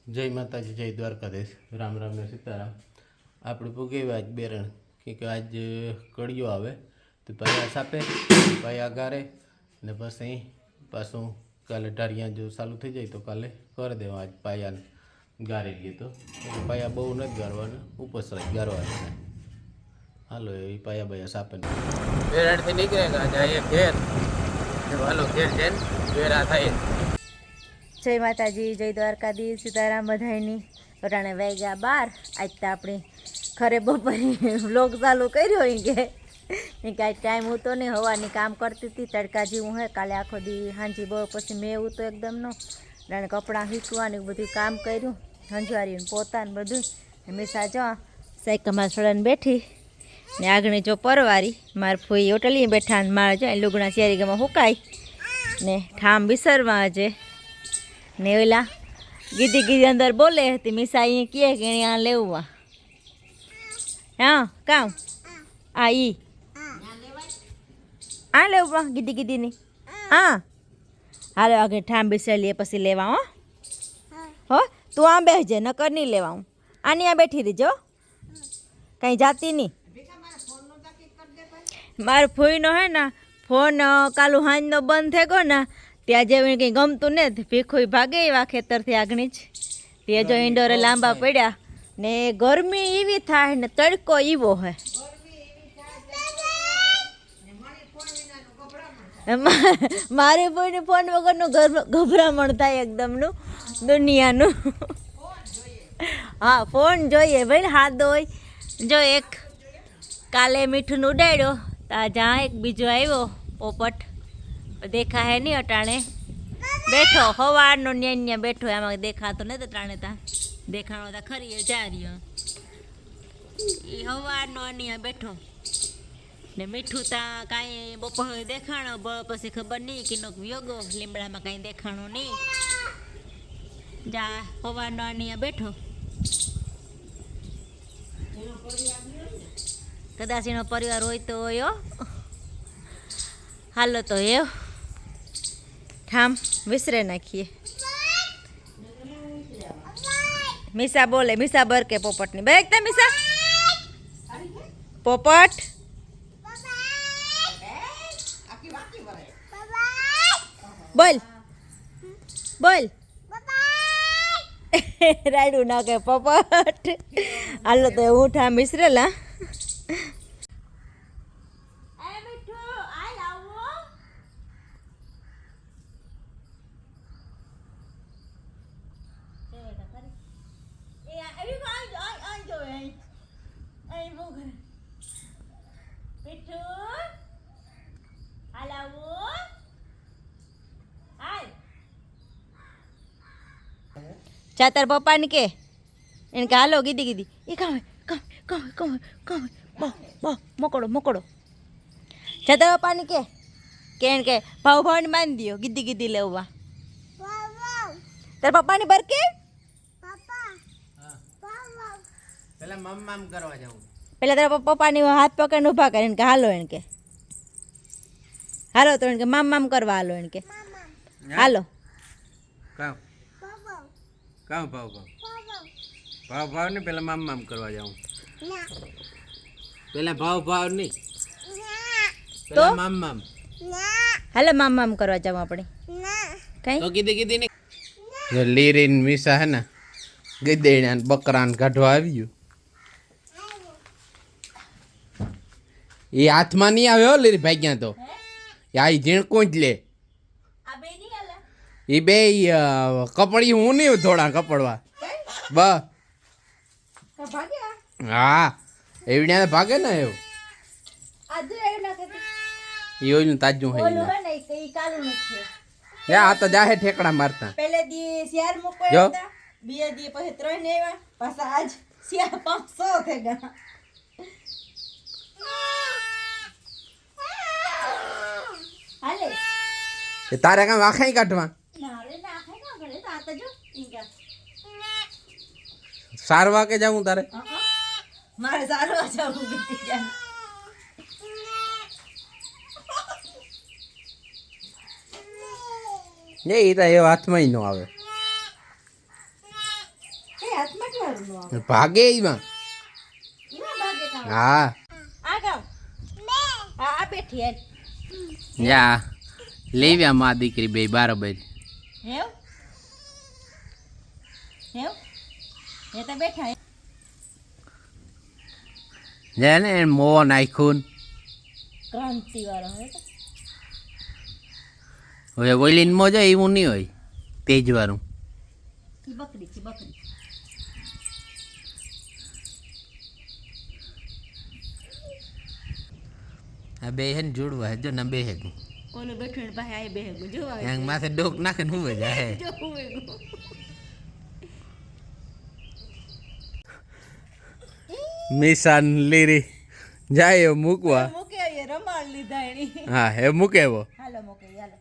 જય માતાજી, જય દ્વારકાધીશ, રામ રામ ને સીતારામ. આપણે પૂગી આજ બેરણ કે આજ કડિયો આવે તો પાયા સાપે પાયા ગારે ને પછી પાછું કાલે ઢારિયા જો ચાલુ થઈ જાય તો કાલે કરી દેવા. આજ પાયા ગારી લઈએ તો પાયા બહુ નથી ગારવાના, ઉપસરાય ગારવાના છે. હાલો એ પાયા બાયા સાપે બેરણથી નીકળેગા જાય ઘેર, હાલો ઘેર જઈને બેરા થાય. જય માતાજી, જય દ્વારકાધીશ, સીતારામ બધાયની. વટાણે વાગ્યા 12. આજ તો આપણે ખરે બપોરે વ્લોગ ચાલુ કર્યો હોય કે કાંઈ ટાઈમ હતો નહીં, હવાની કામ કરતી હતી, તડકા જેવું હે. કાલે આખો દી હાંજી બહુ પછી મેં એવું તો એકદમનો જાણે કપડાં હીકવાનું બધું કામ કર્યું, હંજવારીને પોતાને બધું. હંમેશા જો સાયકલમાં સળને બેઠી ને આગળ જો પરવારી મારે ફોઈ હોટલીએ બેઠા ને મારે જો લુગણા શેરી ગમાં હુકાય ને ઠામ વિસરવા આજે ને ઓલા ગીધી ગીધી અંદર બોલે હતી મીસા અહીંયા કહે કે એને આ લેવું. હા કામ આ ઈ આ લેવું ગીધી ગીધીની. હા હાલો આગળ ઠામ બેસેલી પછી લેવા. હો તું આ બેસજે, નકર નહીં લેવા. હું આની આ બેઠી રહીજો, કંઈ જાતી નહીં. મારો ફોઈનો હે ને ફોન કાલું હાંજનો બંધ થઈ ગયો ને ત્યાં જેવું કંઈ ગમતું ને ભીખું ભાગે એવા ખેતરથી આગળ જ તે જો ઇન્ડોરે લાંબા પડ્યા ને ગરમી એવી થાય ને તડકો એવો હે. મારે કોઈને ફોન વગરનું ગભરામણ થાય એકદમનું દુનિયાનું. હા ફોન જોઈએ ભાઈ, હાથ હોય જો. એક કાલે મીઠું ઉડાડ્યો ત્યાં એક બીજો આવ્યો પોપટ દેખા હે નહીં અટાણે બેઠો હવારનો ન્યા બેઠો, એમાં દેખાતો ને તો ત્રાણે ત્યાં દેખાણો તા ખરી જા રહ્યો એ હવારનો અહીંયા બેઠો ને મીઠું ત્યાં કાંઈ બપોર દેખાણો પછી ખબર નહીં કે નોક યોગો લીમડામાં કાંઈ દેખાણો નહીં. જા હવારનો અહીંયા બેઠો, કદાચ એનો પરિવાર હોય તો હોય. હાલો તો એ ઠામ વિસરે નાખીએ. મીસા બોલે, મીસા બરકે પોપટની બેગતા મીસા પોપટ બોલ બોલ રાયડું નાખે પોપટ. હાલો તો હું ઠામ વિસરેલા. ચાતર પપ્પાને કે એને કે હાલો ગીધી ગીધી એ કામ કામ કામ કામ કામ મોકળો મોકળો. ચાતર પપ્પાને કે એને કે ભાવ ભાવને બાંધી દો ગીધી ગીધી લેવા. તાર પપ્પાની બર કે પેલા મમ્મામ કરવા જાઉં, પેલા તારા પપ્પાની હાથ પકડીને ઊભા કરે એને કે હાલો. એને કે હાલો તો એને કે મામ કરવા હાલો. એને કે હાલો કામ કામ ભાવ ભાવ ભાવ ભાવ ને પેલા મામ કરવા જાઉં. પેલા ભાવ ભાવ નહીં તો મામ હાલો મામ કરવા જાવ આપણે. કઈ તો કીધી કીધી ને લીરીન મીસા હે ને ગીદેણા બકરાને કાઢવા આવ્યું. એ હાથમાં નહીં આવ્યો લીરી ભાગ્યા તો આ ઝીણકું જ લે. એ બે કપડી હું નહીં થોડા કપડવા હા એવડ્યા ભાગે ને એવું એવું તાજું હે આ તો જાહે ઠેકડા મારતા. પેલે દી શિયાર મૂકવા હતા, બીજે દી પછી 3 ને આવ્યા, પાછા આજ શિયાર 500 થઈ ગયા. હાલે તારે કામ આખાઈ કાઢવા સારવા કે જાઉં તારે મારે સારવા જાવું એ તો એ હાથમાં ન આવે. હાથમાં કેવાનું નો આવે ભાગે એમાં ઈમાં ભાગે કામ હા આ કામ હા આ બેઠી હેલ યા લેવ્યા માં દીકરી બે બરાબર હેવ હેવ એ તો બેઠા હે. જેને મોં નાખ્યું ક્રાંતિ વાળો હે તો હવે ઓઈલીન મોં જાય એવું નહીં હોય તેજવાળું ઈ બકરી છે બકરી આ બે હે ને જોડવા હે જો ના બે હે ઓલો બેઠો ને પાસે આ બેહે જો આવે યાંગ માથે ડોક નાખે ને હું જાય જો હોય મિશાન લીરી જાય મૂકવા મૂકે એ રમાડ લીધા એની હા હે મૂકે એવો હાલો મૂકે હાલો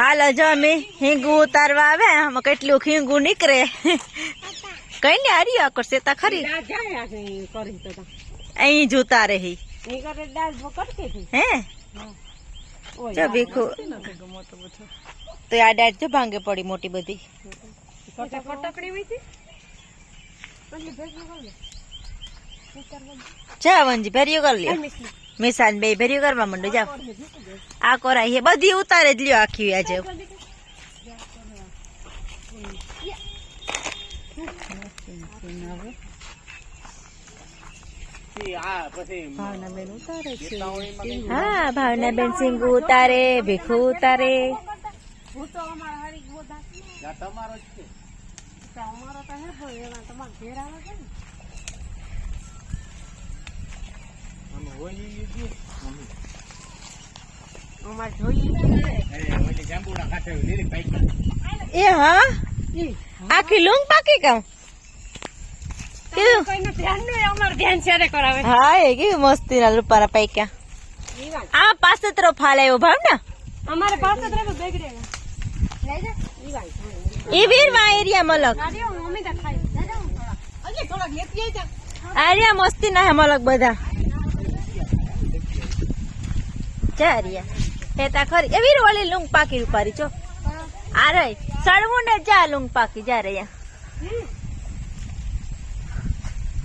હાલો જો અમે હિંગુ ઉતારવા આવે આમાં કેટલું હિંગુ નીકળે કઈ ને હારી આકર સેતા ખરી અહીં જ ઉતારે હે જો ભીખું તો આ ડાળ જો ભાંગે પડી મોટી બધી જા વંજી ભેર્યું કરી લ્યો મિસાન બે ભેર્યું કરવા માંડો જાવ આ કોરાઈ હે બધી ઉતારે જ લ્યો આખી આજે હા ભાવનાબેન સિંગુ ઉતારે ભીખું ઉતારે એ હા આખી લૂંગ પાકી કામ હા એ કેવી મસ્તી ના રૂપારા પાક્યા આ પાસે તરફ ફાલ આવ્યો ભાવ ને અમારે પાસે એ વીરવા એરિયા મલક આર્યા મસ્તી ના હે મલક બધા ચારિયા હેતા ખરી એ વીર વાળી લૂંગ પાકી રૂપારી ચો આ રહી સળવું ને જા લૂંગ પાકી જા રહ્યા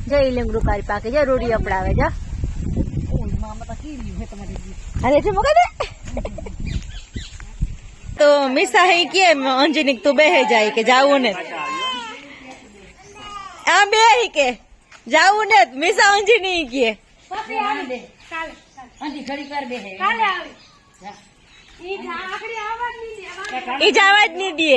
જઈ લીમડું પારી પાકે જા રોડી અપડાવે જા અરે છે મગા દે તો મિસા હઈ કે અંજની તું બેહે જાય કે જાવું ને આ બે હી કે જાવું ને મિસા અંજી નહીં કે ઈ જવા જ નહીં દે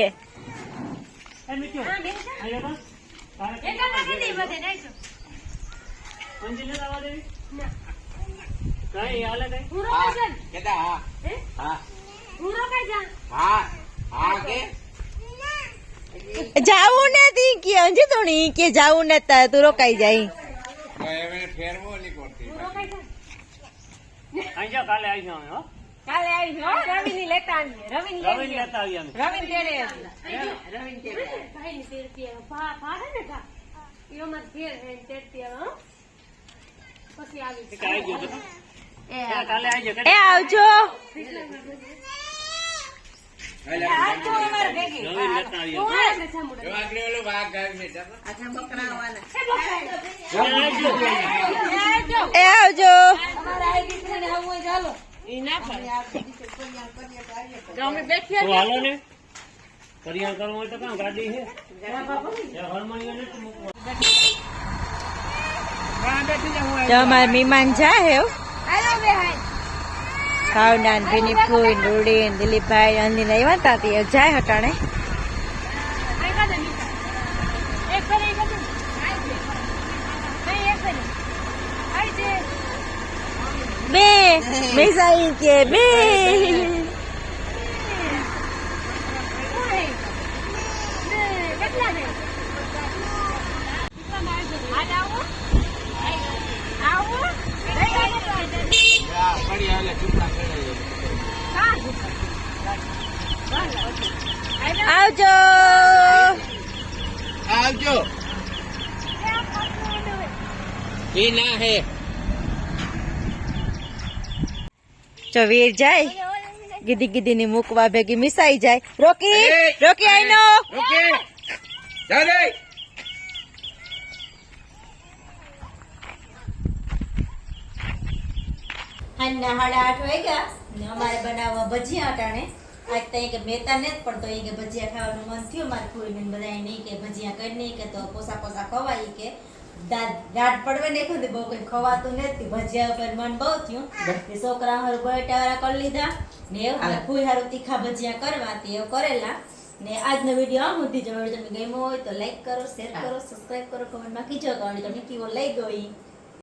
જાવું નથી કે અંજી તો નહીં કે જાવું ને તું રોકાઈ જાય એ આવજો એ આવજો અમારે મહેમાન જાય ભાવનાન ભીની ફૂઈ રૂડીન દિલીપભાઈ અંદીને આવ્યા હતા તે જાય હટાણે બે મેસાઈ કે બે આવજો આવજો ઈ ના હે જો વીર જાય ગીધી ગીધી ની મૂકવા ભેગી મિસાઈ જાય રોકી રોકી આઈ નો ઓકે જા રે હાંજના 8:30 વાગ્યા ને અમારે બનાવવા ભજીયા અટાણે આજ તો કે મેતા ને પણ તો એ કે ભજીયા ખાવાનું મન થયું મારે પૂરી બેન બધા નહીં કે ભજીયા કરી નહીં કે તો પોસા પોસા ખવાય કે દાઢ પડવે ને ખુદ બહુ કઈ ખવાતું નથી ભજીયા ઉપર મન બહુ થયું તે છોકરા હારું બટાવાળા કરી લીધા ને એવું ફૂઈ હારું તીખા ભજીયા કરવા તે એવું કરેલા ને આજનો વિડીયો આમ સુધી જો તમને ગમ્યો હોય તો લાઈક કરો શેર કરો સબસ્ક્રાઇબ કરો કમેન્ટમાં કીજો કે તમને કેવો લાગ્યો ઈ